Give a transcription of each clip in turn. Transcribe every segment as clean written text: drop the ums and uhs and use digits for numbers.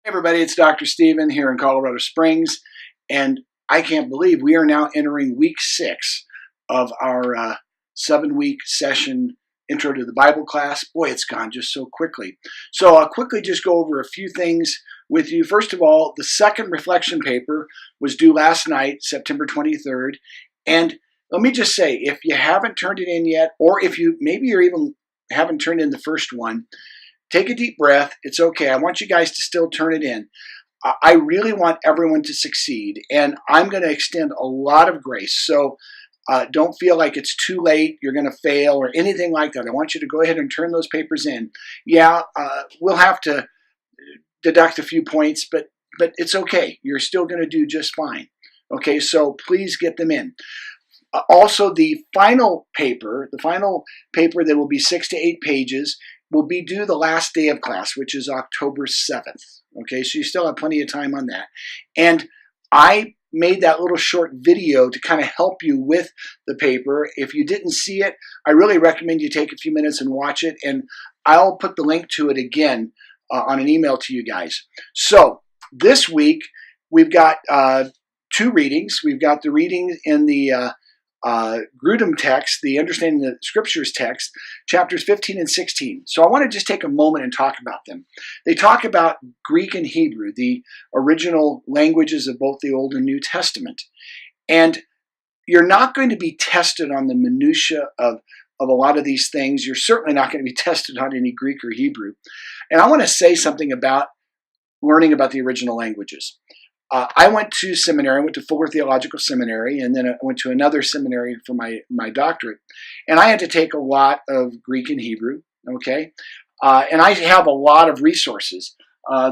Hey everybody, it's Dr. Steven here in Colorado Springs, and I can't believe we are now entering week 6 of our 7-week session intro to the Bible class. Boy, it's gone just so quickly. So I'll quickly just go over a few things with you. First of all, the second reflection paper was due last night, September 23rd, and let me just say, if you haven't turned it in yet, or if you maybe you're even haven't turned in the first one, take a deep breath. It's okay. I want you guys to still turn it in. I really want everyone to succeed, and I'm going to extend a lot of grace. So don't feel like it's too late, you're going to fail, or anything like that. I want you to go ahead and turn those papers in. Yeah, we'll have to deduct a few points, but it's okay. You're still going to do just fine. Okay, so please get them in. Also, the final paper that will be 6 to 8 pages, will be due the last day of class, which is October 7th. Okay, so you still have plenty of time on that. And I made that little short video to kind of help you with the paper. If you didn't see it, I really recommend you take a few minutes and watch it, and I'll put the link to it again on an email to you guys. So this week, we've got 2 readings. We've got the reading in the Grudem text, the Understanding the Scriptures text, chapters 15 and 16. So I want to just take a moment and talk about them. They talk about Greek and Hebrew, the original languages of both the Old and New Testament. And you're not going to be tested on the minutia of a lot of these things. You're certainly not going to be tested on any Greek or Hebrew. And I want to say something about learning about the original languages. I went to seminary. I went to Fuller Theological Seminary, and then I went to another seminary for my doctorate. And I had to take a lot of Greek and Hebrew, okay? And I have a lot of resources.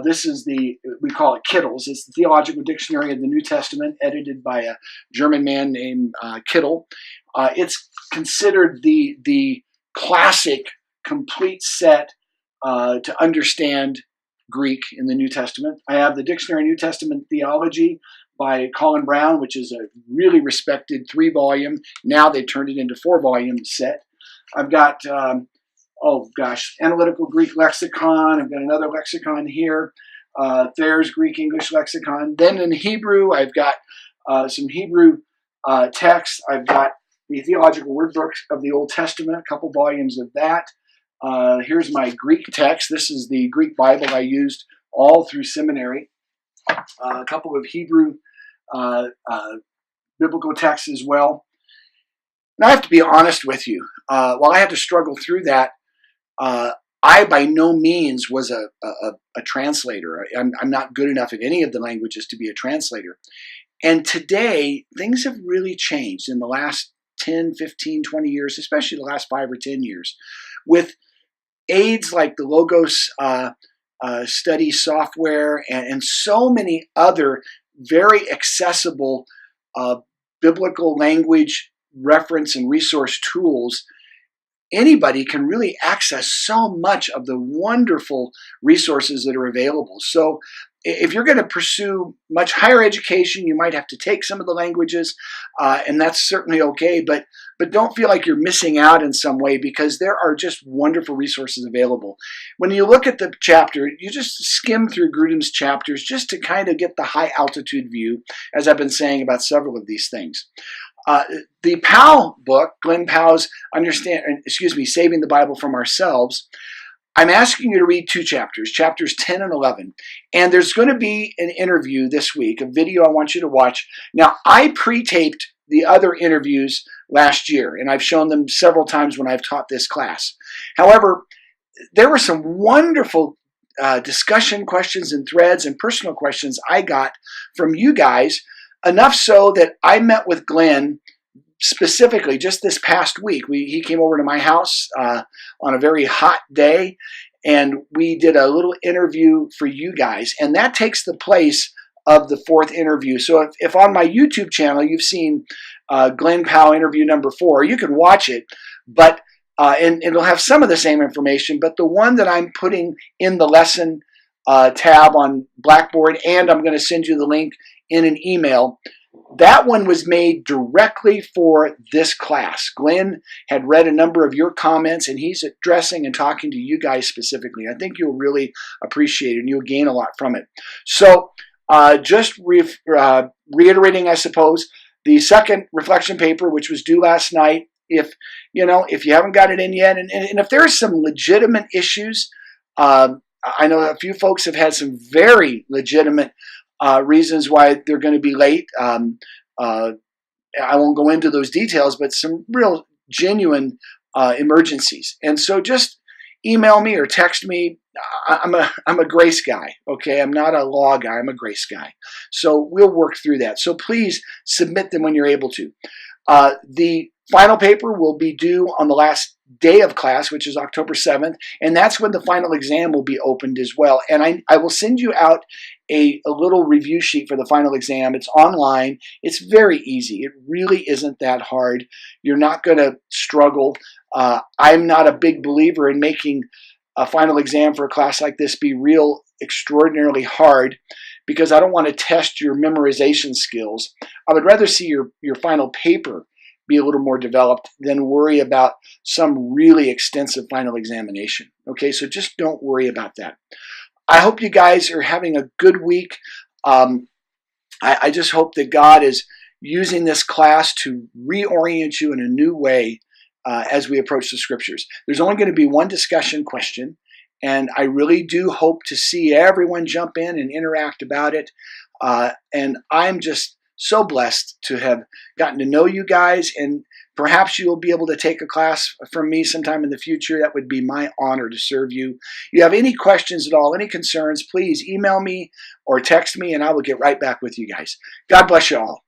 This is we call it Kittle's. It's the Theological Dictionary of the New Testament, edited by a German man named Kittel. It's considered the classic, complete set to understand Greek in the New Testament. I have the Dictionary of New Testament Theology by Colin Brown, which is a really respected 3-volume. Now they turned it into 4-volume set. I've got, Analytical Greek Lexicon. I've got another lexicon here, Thayer's Greek English Lexicon. Then in Hebrew, I've got some Hebrew texts. I've got the Theological Word Book of the Old Testament, a couple volumes of that. Here's my Greek text. This is the Greek Bible I used all through seminary. A couple of Hebrew biblical texts as well. Now I have to be honest with you. While I had to struggle through that, I by no means was a translator. I'm not good enough at any of the languages to be a translator. And today, things have really changed in the last 10, 15, 20 years, especially the last 5 or 10 years, with aids like the Logos study software and so many other very accessible biblical language reference and resource tools. Anybody can really access so much of the wonderful resources that are available. So if you're going to pursue much higher education, you might have to take some of the languages, and that's certainly okay, but don't feel like you're missing out in some way, because there are just wonderful resources available. When you look at the chapter, you just skim through Grudem's chapters just to kind of get the high altitude view, as I've been saying about several of these things. The Powell book, Glenn Powell's Saving the Bible from Ourselves, I'm asking you to read 2 chapters, chapters 10 and 11. And there's going to be an interview this week, a video I want you to watch. Now, I pre-taped the other interviews last year, and I've shown them several times when I've taught this class. However, there were some wonderful discussion questions and threads and personal questions I got from you guys, enough so that I met with Glenn specifically just this past week. He came over to my house on a very hot day, and we did a little interview for you guys, and that takes the place of the 4th interview. So if on my YouTube channel you've seen Glenn Powell interview number 4, you can watch it, but and it'll have some of the same information, but the one that I'm putting in the lesson tab on Blackboard, and I'm going to send you the link in an email, That one was made directly for this class. Glenn had read a number of your comments, and he's addressing and talking to you guys specifically. I think you'll really appreciate it, and you'll gain a lot from it. So just reiterating, I suppose, the second reflection paper, which was due last night, if you haven't got it in yet, and if there's some legitimate issues, I know a few folks have had some very legitimate reasons why they're going to be late. I won't go into those details, but some real genuine emergencies. And so just email me or text me. I'm a grace guy, okay? I'm not a law guy. I'm a grace guy. So we'll work through that. So please submit them when you're able to. The final paper will be due on the last day of class, which is October 7th, and that's when the final exam will be opened as well. And I will send you out a little review sheet for the final exam. It's online. It's very easy. It really isn't that hard. You're not going to struggle. I'm not a big believer in making a final exam for a class like this be real extraordinarily hard, because I don't want to test your memorization skills. I would rather see your final paper be a little more developed than worry about some really extensive final examination. Okay, so just don't worry about that. I hope you guys are having a good week. I just hope that God is using this class to reorient you in a new way as we approach the scriptures. There's only going to be one discussion question, and I really do hope to see everyone jump in and interact about it. And I'm just so blessed to have gotten to know you guys, and perhaps you will be able to take a class from me sometime in the future. That would be my honor to serve you. You have any questions at all, any concerns, please email me or text me, and I will get right back with you guys. God bless you all.